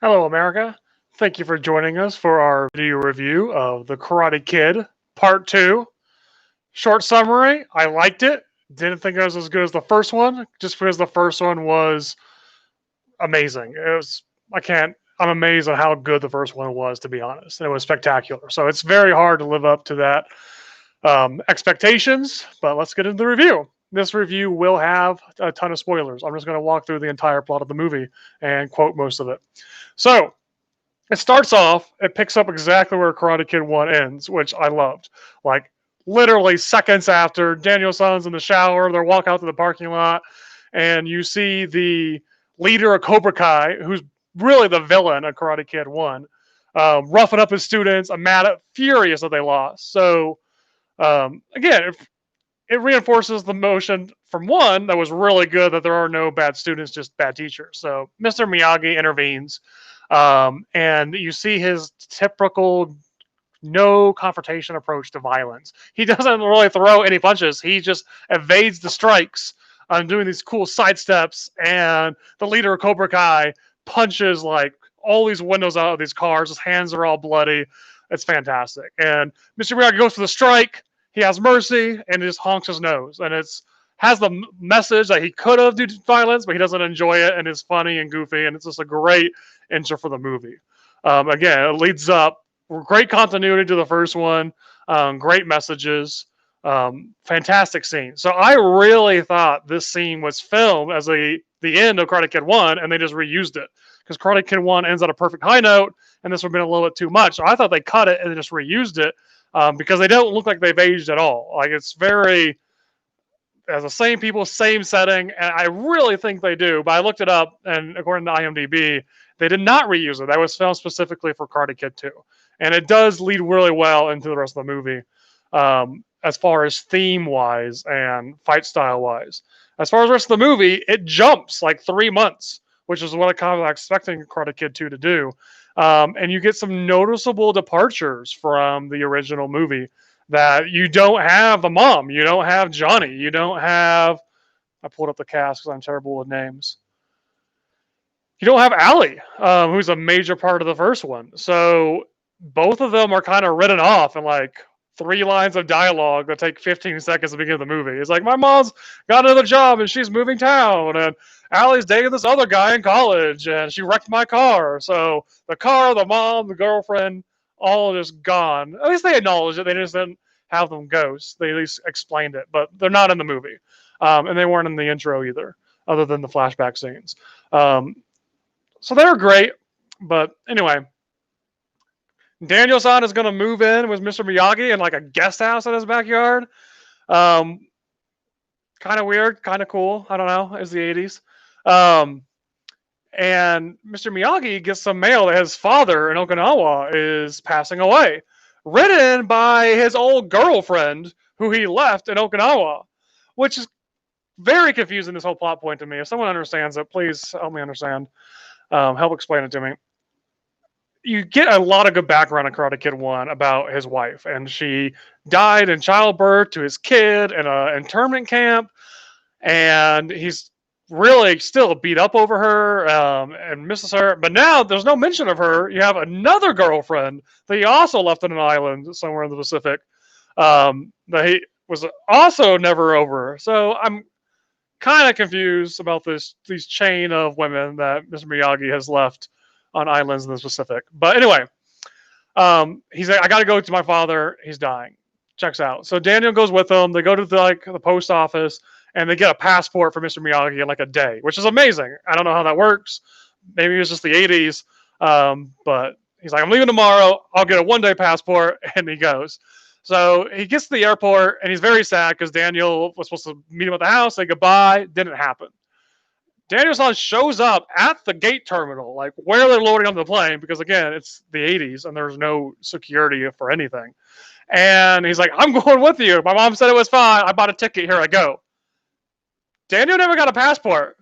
Hello, America. Thank you for joining us for our video review of The Karate Kid Part 2. Short summary, I liked it. Didn't think it was as good as the first one, just because the first one was amazing. I'm amazed at how good the first one was, to be honest. It was spectacular. So it's very hard to live up to that expectations, but let's get into the review. This review will have a ton of spoilers. I'm just going to walk through the entire plot of the movie and quote most of it. So, it starts off, it picks up exactly where Karate Kid 1 ends, which I loved. Like, literally seconds after, Daniel-san's in the shower, they're walking out to the parking lot, and you see the leader of Cobra Kai, who's really the villain of Karate Kid 1, roughing up his students. I'm furious that they lost. So, again, it reinforces the motion from 1 that was really good, that there are no bad students, just bad teachers. So Mr. Miyagi intervenes, and you see his typical no confrontation approach to violence. He doesn't really throw any punches. He just evades the strikes, doing these cool sidesteps, and the leader of Cobra Kai punches like all these windows out of these cars. His hands are all bloody. It's fantastic. And Mr. Miyagi goes for the strike. He has mercy and just honks his nose. And it's has the message that he could have done violence, but he doesn't enjoy it, and it's funny and goofy, and it's just a great intro for the movie. Again, it leads up great continuity to the first one, great messages, fantastic scene. So I really thought this scene was filmed as the end of Karate Kid 1, and they just reused it because Karate Kid 1 ends on a perfect high note, and this would have been a little bit too much. So I thought they cut it and just reused it, because they don't look like they've aged at all. Like, it's very as the same people, same setting, and I really think they do. But I looked it up, and according to IMDb, they did not reuse it. That was filmed specifically for Karate Kid 2, and it does lead really well into the rest of the movie, as far as theme wise and fight style wise. As far as the rest of the movie, it jumps like 3 months, which is what I kind of expecting Karate Kid 2 to do. And you get some noticeable departures from the original movie, that you don't have the mom, you don't have Johnny, you don't have. I pulled up the cast because I'm terrible with names. You don't have Allie, who's a major part of the first one. So both of them are kind of written off in like 3 lines of dialogue that take 15 seconds to begin the movie. It's like, my mom's got another job and she's moving town, and Allie's dating this other guy in college, and she wrecked my car. So the car, the mom, the girlfriend, all just gone. At least they acknowledge it. They just didn't have them ghosts. They at least explained it, but they're not in the movie, and they weren't in the intro either, other than the flashback scenes. So they're great, but anyway, Daniel-san is going to move in with Mr. Miyagi in like a guest house in his backyard. Kind of weird, kind of cool. I don't know. It's the 80s. And Mr. Miyagi gets some mail that his father in Okinawa is passing away, written by his old girlfriend who he left in Okinawa, which is very confusing, this whole plot point to me. If someone understands it, please help me understand. Help explain it to me. You get a lot of good background in Karate Kid 1 about his wife, and she died in childbirth to his kid in an internment camp, and he's really still beat up over her, and misses her. But now there's no mention of her. You have another girlfriend that he also left on an island somewhere in the Pacific, that he was also never over. So I'm kind of confused about these chain of women that Mr. Miyagi has left on islands in the Pacific. But anyway, he's like, I got to go to my father. He's dying. Checks out. So Daniel goes with him. They go to the post office, and they get a passport for Mr. Miyagi in like a day, which is amazing. I don't know how that works. Maybe it was just the 80s. But he's like, I'm leaving tomorrow. I'll get a one-day passport, and he goes. So he gets to the airport, and he's very sad because Daniel was supposed to meet him at the house, say goodbye. Didn't happen. Daniel-san shows up at the gate terminal, like where they're loading on the plane, because again, it's the 80s and there's no security for anything. And he's like, I'm going with you. My mom said it was fine. I bought a ticket. Here I go. Daniel never got a passport.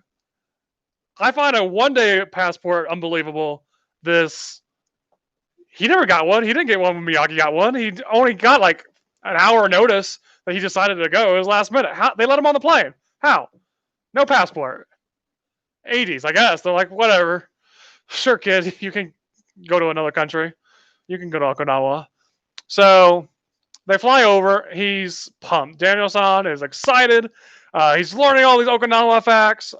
I find a one-day passport unbelievable. He never got one. He didn't get one when Miyagi got one. He only got like an hour notice that he decided to go. It was last minute. How they let him on the plane? How? No passport. 80s, I guess. They're like, whatever. Sure, kid, you can go to another country. You can go to Okinawa. So they fly over. He's pumped. Daniel-san is excited. He's learning all these Okinawa facts.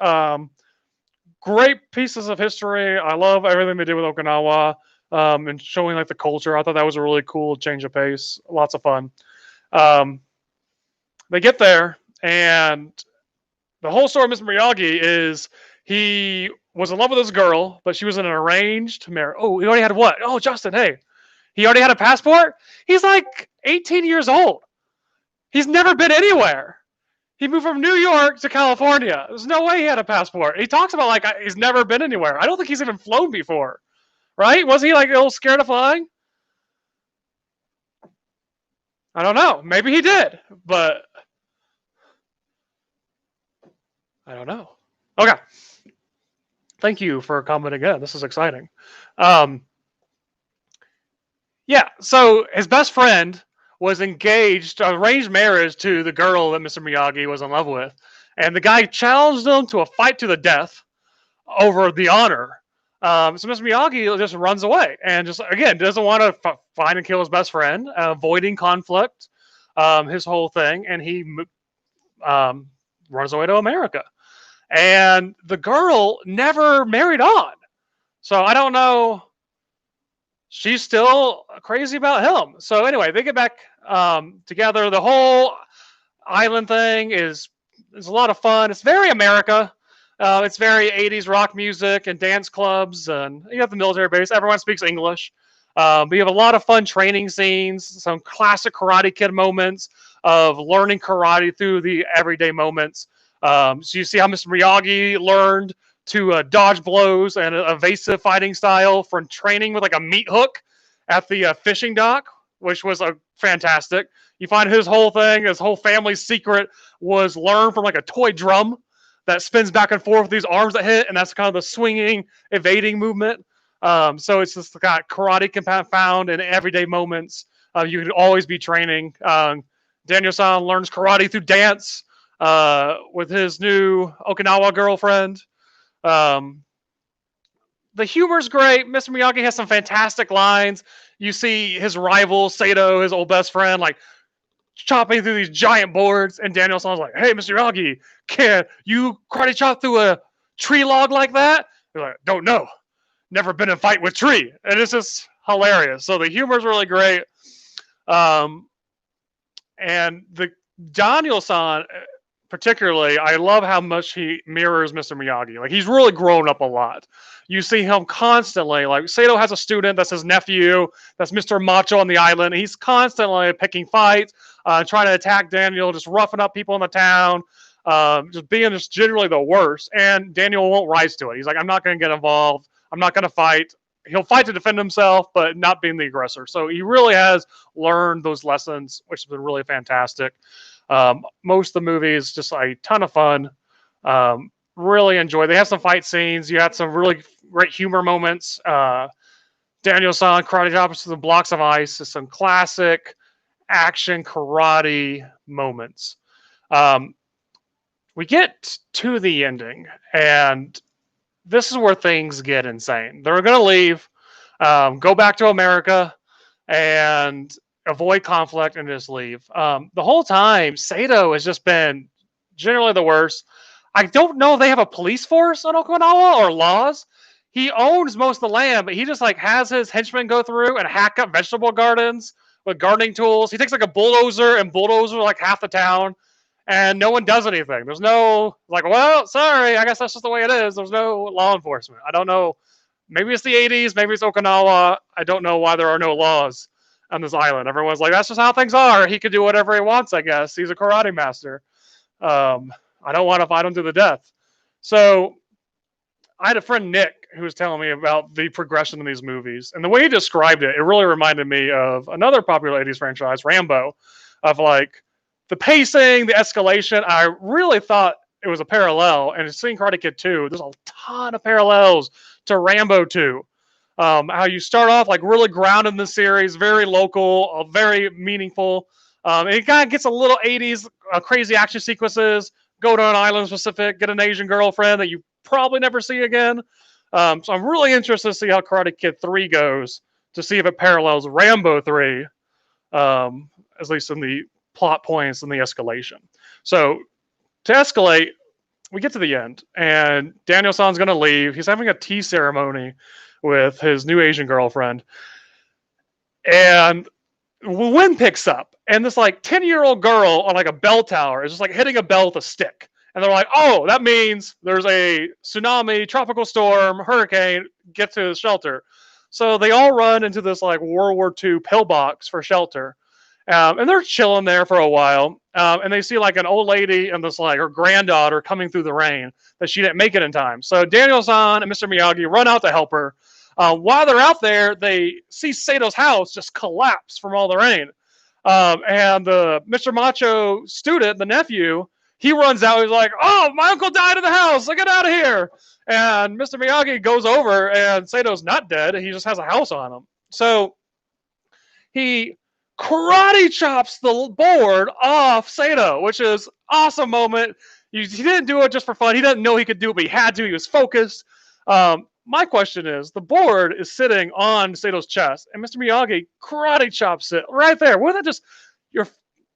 Great pieces of history. I love everything they did with Okinawa, and showing like the culture. I thought that was a really cool change of pace. Lots of fun. Um, they get there, and the whole story of Mr. Miyagi is he was in love with this girl, but she was in an arranged marriage. Oh, he already had what? Oh, Justin, hey, he already had a passport? He's like 18 years old. He's never been anywhere. He moved from New York to California. There's no way he had a passport. He talks about like he's never been anywhere. I don't think he's even flown before, right? Was he like a little scared of flying? I don't know. Maybe he did, but I don't know. Okay. Thank you for commenting again. This is exciting. Um, yeah. So his best friend was engaged, arranged marriage to the girl that Mr. Miyagi was in love with, and the guy challenged them to a fight to the death over the honor. So Mr. Miyagi just runs away and just again doesn't want to find and kill his best friend, avoiding conflict, his whole thing, and he um, runs away to America. And the girl never married on, so I don't know. She's still crazy about him. So anyway, they get back together. The whole island thing is a lot of fun. It's very America. It's very 80s rock music and dance clubs, and you have the military base. Everyone speaks English. But you have a lot of fun training scenes, some classic Karate Kid moments of learning karate through the everyday moments. So you see how Mr. Miyagi learned to dodge blows and evasive fighting style from training with like a meat hook at the fishing dock, which was fantastic. You find his whole thing, his whole family's secret was learned from like a toy drum that spins back and forth with these arms that hit, and that's kind of the swinging, evading movement. So it's just got karate can be found in everyday moments. You could always be training. Daniel-san learns karate through dance with his new Okinawa girlfriend. The humor's great. Mr. Miyagi has some fantastic lines. You see his rival Sato, his old best friend, like chopping through these giant boards, and Daniel-san's like, "Hey, Mr. Miyagi, can you karate chop through a tree log like that?" They're like, "Don't know. Never been in a fight with tree." And it's just hilarious. So the humor's really great. And the Daniel-san particularly, I love how much he mirrors Mr. Miyagi. Like he's really grown up a lot. You see him constantly. Like Sato has a student that's his nephew, that's Mr. Macho on the island. He's constantly picking fights, trying to attack Daniel, just roughing up people in the town, just being just generally the worst. And Daniel won't rise to it. He's like, I'm not going to get involved. I'm not going to fight. He'll fight to defend himself, but not being the aggressor. So he really has learned those lessons, which has been really fantastic. Most of the movie is just a ton of fun. Really enjoy. They have some fight scenes. You had some really great humor moments. Daniel-san karate chops to the blocks of ice. Just some classic action karate moments. We get to the ending, and this is where things get insane. They're going to leave, go back to America, and avoid conflict and just leave. The whole time, Sato has just been generally the worst. I don't know if they have a police force on Okinawa or laws. He owns most of the land, but he just like has his henchmen go through and hack up vegetable gardens with gardening tools. He takes like a bulldozer and bulldozer like half the town, and no one does anything. There's no like, well, sorry, I guess that's just the way it is. There's no law enforcement. I don't know. Maybe it's the 80s. Maybe it's Okinawa. I don't know why there are no laws on this island. Everyone's like, that's just how things are. He could do whatever he wants, I guess. He's a karate master. I don't want to fight him to the death. So I had a friend, Nick, who was telling me about the progression in these movies. And the way he described it, it really reminded me of another popular 80s franchise, Rambo, of like the pacing, the escalation. I really thought it was a parallel. And seeing Karate Kid 2, there's a ton of parallels to Rambo 2. How you start off like really grounded in the series, very local, very meaningful. It kind of gets a little 80s crazy action sequences, go to an island specific, get an Asian girlfriend that you probably never see again. So I'm really interested to see how Karate Kid 3 goes, to see if it parallels Rambo 3, um, at least in the plot points and the escalation. So to escalate, we get to the end, and Daniel San's going to leave. He's having a tea ceremony with his new Asian girlfriend, and the wind picks up, and this like 10-year-old girl on like a bell tower is just like hitting a bell with a stick. And they're like, oh, that means there's a tsunami, tropical storm, hurricane, get to the shelter. So they all run into this like World War II pillbox for shelter. And they're chilling there for a while. And they see like an old lady and this like her granddaughter coming through the rain that she didn't make it in time. So Daniel-san and Mr. Miyagi run out to help her. While they're out there, they see Sato's house just collapse from all the rain. And the Mr. Macho student, the nephew, he runs out. He's like, "Oh, my uncle died in the house. Let's get out of here!" And Mr. Miyagi goes over, and Sato's not dead. He just has a house on him. So he karate chops the board off Sato, which is awesome moment. He didn't do it just for fun. He didn't know he could do it, but he had to. He was focused. My question is, the board is sitting on Sato's chest, and Mr. Miyagi karate chops it right there. Wouldn't that just, you're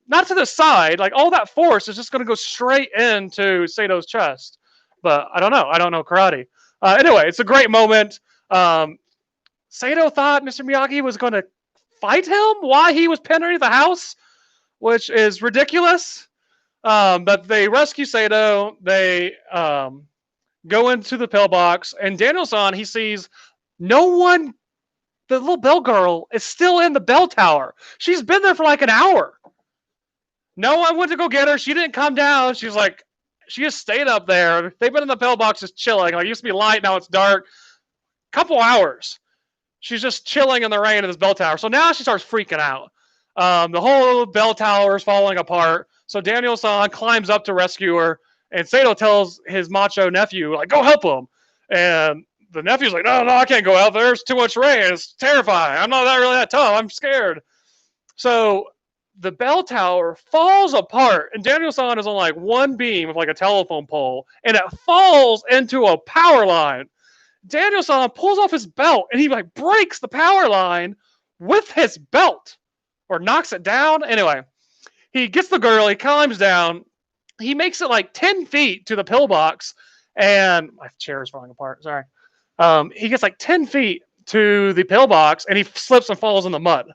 not to the side, like all that force is just going to go straight into Sato's chest. But I don't know. I don't know karate. Anyway, it's a great moment. Sato thought Mr. Miyagi was going to fight him while he was pinned underneath the house, which is ridiculous. But they rescue Sato. They go into the pillbox, and Daniel-san, he sees no one. The little bell girl is still in the bell tower. She's been there for like an hour. No one went to go get her. She didn't come down. She's like, she just stayed up there. They've been in the pillbox just chilling. Like, it used to be light, now it's dark. Couple hours. She's just chilling in the rain in this bell tower. So now she starts freaking out. The whole bell tower is falling apart. So Daniel-san climbs up to rescue her, and Sato tells his macho nephew, like, go help him. And the nephew's like, no, I can't go out there. There's too much rain. It's terrifying. I'm not really that tough. I'm scared. So the bell tower falls apart, and Daniel-san is on like one beam of like a telephone pole, and it falls into a power line. Daniel-san pulls off his belt, and he like breaks the power line with his belt, or knocks it down. Anyway, he gets the girl, he climbs down, he makes it like 10 feet to the pillbox, and my chair is falling apart. Sorry. He gets like 10 feet to the pillbox, and he slips and falls in the mud.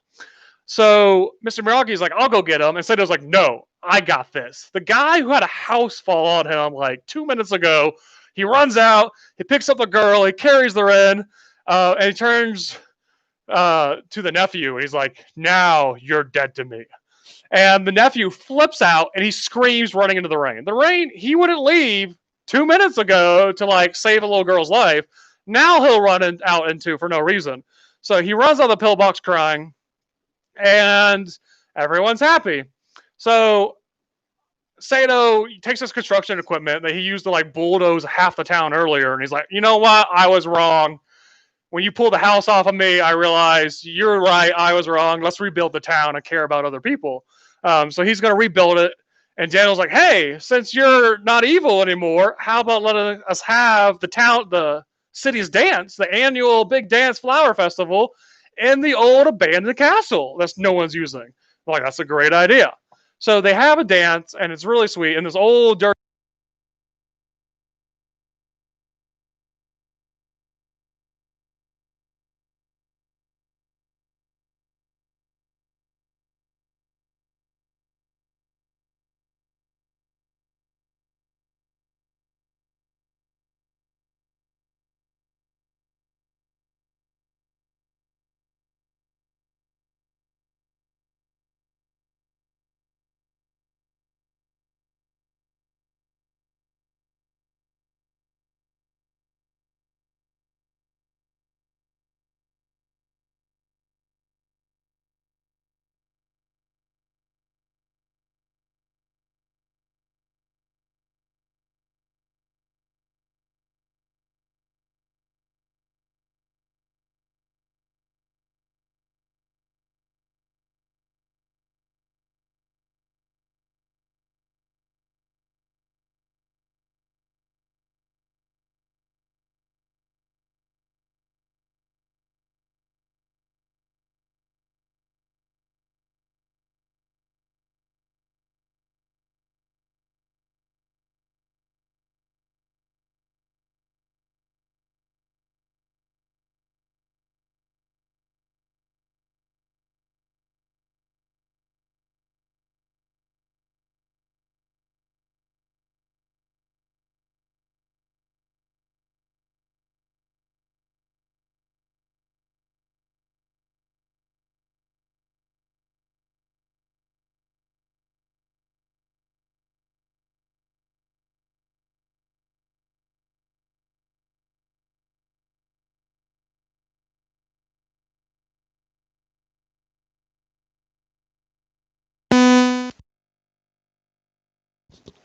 So Mr. Miyagi's like, I'll go get him. And Sato's like, no, I got this. The guy who had a house fall on him like 2 minutes ago, he runs out, he picks up the girl, he carries her in, and he turns to the nephew, and he's like, now you're dead to me. And the nephew flips out, and he screams, running into the rain. The rain, he wouldn't leave 2 minutes ago to like save a little girl's life. Now he'll run out into for no reason. So he runs out of the pillbox crying, and everyone's happy. So Sato takes his construction equipment that he used to like bulldoze half the town earlier, and he's like, you know what? I was wrong. When you pulled the house off of me, I realized you're right. I was wrong. Let's rebuild the town and care about other people. So he's going to rebuild it. And Daniel's like, hey, since you're not evil anymore, how about letting us have the city's dance, the annual big dance flower festival in the old abandoned castle that no one's using? I'm like, that's a great idea. So they have a dance, and it's really sweet. And this old dirt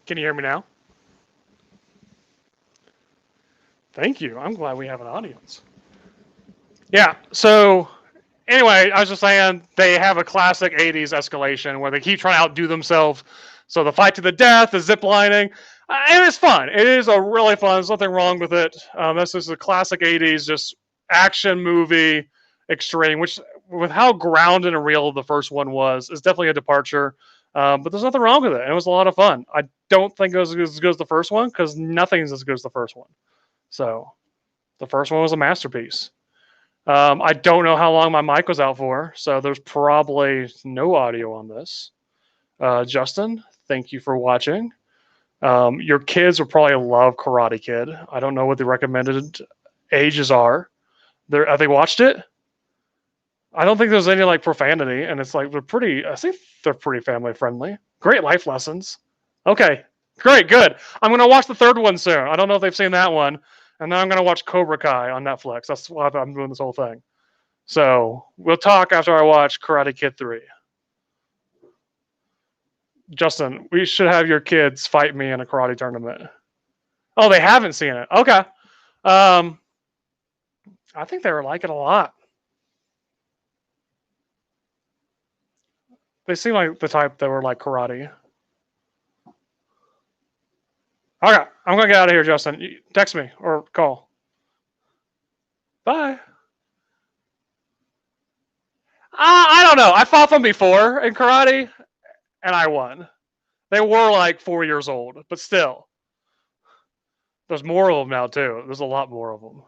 Can you hear me now? Thank you. I'm glad we have an audience. Yeah. So anyway, I was just saying they have a classic 80s escalation where they keep trying to outdo themselves. So the fight to the death, the zip lining, and it's fun. It is a really fun. There's nothing wrong with it. This is a classic 80s just action movie extreme, which with how grounded and real the first one was, is definitely a departure. But there's nothing wrong with it. It was a lot of fun. I don't think it was as good as the first one because nothing's as good as the first one. So the first one was a masterpiece. I don't know how long my mic was out for, so there's probably no audio on this. Justin, thank you for watching. Your kids will probably love Karate Kid. I don't know what the recommended ages are. Have they watched it? I don't think there's any like profanity, and it's like they're pretty. I think they're pretty family friendly. Great life lessons. Okay, great, good. I'm gonna watch the third one soon. I don't know if they've seen that one, and then I'm gonna watch Cobra Kai on Netflix. That's why I'm doing this whole thing. So we'll talk after I watch Karate Kid 3. Justin, we should have your kids fight me in a karate tournament. Oh, they haven't seen it. Okay. I think they were like it a lot. They seem like the type that were like karate. Okay, I'm gonna get out of here, Justin. Text me or call. Bye. I don't know. I fought them before in karate, and I won. They were like 4 years old, but still. There's more of them now too. There's a lot more of them.